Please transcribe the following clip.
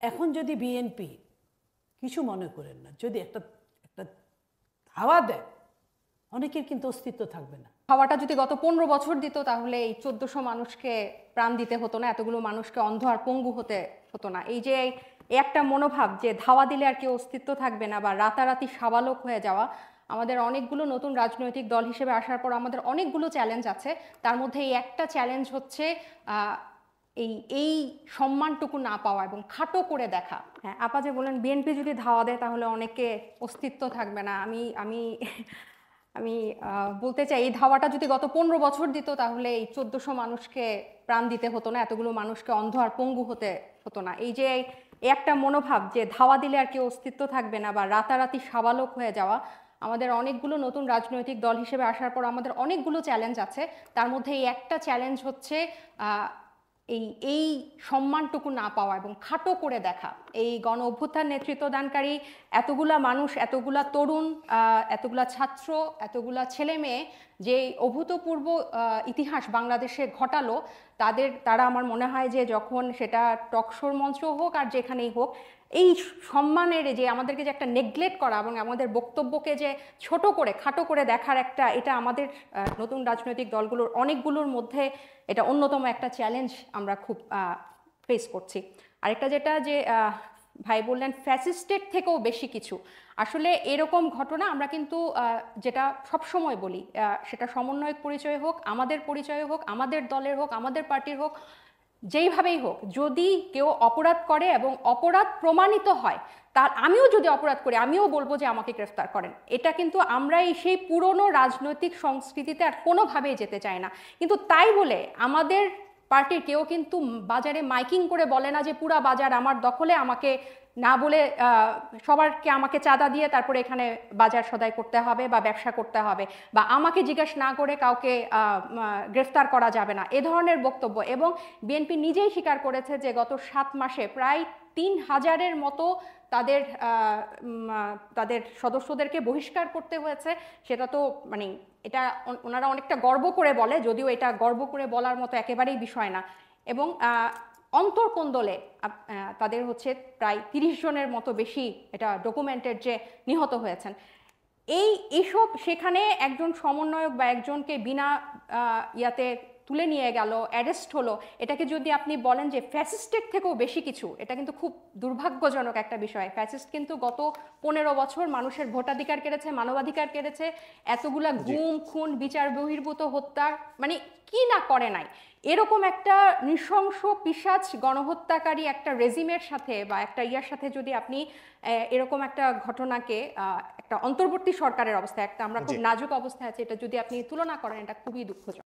এখন যদি বিএনপি কিছু মনে করেন না, যদি একটা একটা ধাওয়া দেয়, অনেকের কিন্তু অস্তিত্ব থাকবে না। হাওয়াটা যদি গত 15 বছর দিত তাহলে এই 1400 মানুষকে প্রাণ দিতে হতো না, এতগুলো মানুষকে অন্ধ আর পঙ্গু হতে হতো না। এই যে একটা মনোভাব যে ধাওয়া দিলে আর কেউ অস্তিত্ব থাকবে না বা রাতারাতি সাবালক হয়ে যাওয়া, আমাদের অনেকগুলো নতুন রাজনৈতিক দল হিসেবে আসার পর আমাদের অনেকগুলো চ্যালেঞ্জ আছে। তার মধ্যে এই একটা চ্যালেঞ্জ হচ্ছে এই সম্মানটুকু না পাওয়া এবং খাটো করে দেখা। হ্যাঁ, আপা যে বলেন বিএনপি যদি ধাওয়া দেয় তাহলে অনেকে অস্তিত্ব থাকবে না, আমি আমি আমি বলতে চাই এই ধাওয়াটা যদি গত 15 বছর দিত তাহলে এই 1400 মানুষকে প্রাণ দিতে হতো না, এতগুলো মানুষকে অন্ধ আর পঙ্গু হতে হতো না। এই যে একটা মনোভাব যে ধাওয়া দিলে আর কেউ অস্তিত্ব থাকবে না বা রাতারাতি সাবালক হয়ে যাওয়া, আমাদের অনেকগুলো নতুন রাজনৈতিক দল হিসেবে আসার পর আমাদের অনেকগুলো চ্যালেঞ্জ আছে। তার মধ্যে এই একটা চ্যালেঞ্জ হচ্ছে এই সম্মানটুকু না পাওয়া এবং খাটো করে দেখা। এই গণ অভ্যুত্থান নেতৃত্বদানকারী এতগুলা মানুষ, এতগুলা তরুণ, এতগুলা ছাত্র, এতগুলা ছেলে মেয়ে যে অভূতপূর্ব ইতিহাস বাংলাদেশে ঘটালো, তারা আমার মনে হয় যে যখন সেটা টকশোর মঞ্চ হোক আর যেখানেই হোক, এই সম্মানের যে আমাদেরকে যে একটা নেগলেক্ট করা এবং আমাদের বক্তব্যকে যে ছোট করে খাটো করে দেখার একটা, এটা আমাদের নতুন রাজনৈতিক দলগুলোর অনেকগুলোর মধ্যে এটা অন্যতম একটা চ্যালেঞ্জ আমরা খুব ফেস করছি। আরেকটা যেটা যে ভাই বললেন ফ্যাসিস্টের থেকেও বেশি কিছু, আসলে এরকম ঘটনা আমরা কিন্তু যেটা সবসময় বলি, সেটা সমন্বয়ক পরিচয় হোক, আমাদের পরিচয় হোক, আমাদের দলের হোক, আমাদের পার্টির হোক, যেইভাবেই হোক, যদি কেউ অপরাধ করে এবং অপরাধ প্রমাণিত হয়, তার আমিও যদি অপরাধ করি আমিও বলবো যে আমাকে গ্রেফতার করেন। এটা কিন্তু আমরা সেই পুরনো রাজনৈতিক সংস্কৃতিতে আর কোনোভাবেই যেতে চাই না। কিন্তু তাই বলে আমাদের পার্টির কেউ কিন্তু বাজারে মাইকিং করে বলে না যে পুরা বাজার আমার দখলে, আমাকে না বলে সবারকে আমাকে চাঁদা দিয়ে তারপরে এখানে বাজার সদাই করতে হবে বা ব্যবসা করতে হবে, বা আমাকে জিজ্ঞাসা না করে কাউকে গ্রেফতার করা যাবে না, এ ধরনের বক্তব্য। এবং বিএনপি নিজেই স্বীকার করেছে যে গত 7 মাসে প্রায় 3000-এর মতো তাদের সদস্যদেরকে বহিষ্কার করতে হয়েছে। সেটা তো মানে এটা ওনারা অনেকটা গর্ব করে বলে, যদিও এটা গর্ব করে বলার মতো একেবারেই বিষয় না। এবং অন্তর্কোন্দলে তাদের হচ্ছে প্রায় 30 জনের মতো বেশি, এটা ডকুমেন্টেড, যে নিহত হয়েছেন। এইসব সেখানে একজন সমন্বয়ক বা একজনকে বিনা ইয়াতে তুলে নিয়ে গেল, অ্যারেস্ট হলো, এটাকে যদি আপনি বলেন যে ফ্যাসিস্টের থেকেও বেশি কিছু, এটা কিন্তু খুব দুর্ভাগ্যজনক একটা বিষয়। ফ্যাসিস্ট কিন্তু গত 15 বছর মানুষের ভোটাধিকার কেড়েছে, মানবাধিকার কেড়েছে, এতগুলা গুম খুন বিচার বহির্ভূত হত্যা, মানে কি না করে নাই। এরকম একটা নৃশংস পিশাচ গণহত্যাকারী একটা রেজিমের সাথে বা একটা ইয়ার সাথে যদি আপনি এরকম একটা ঘটনাকে একটা অন্তর্বর্তী সরকারের অবস্থায়, একটা আমরা খুব নাজুক অবস্থায় আছে, এটা যদি আপনি তুলনা করেন, এটা খুবই দুঃখজনক।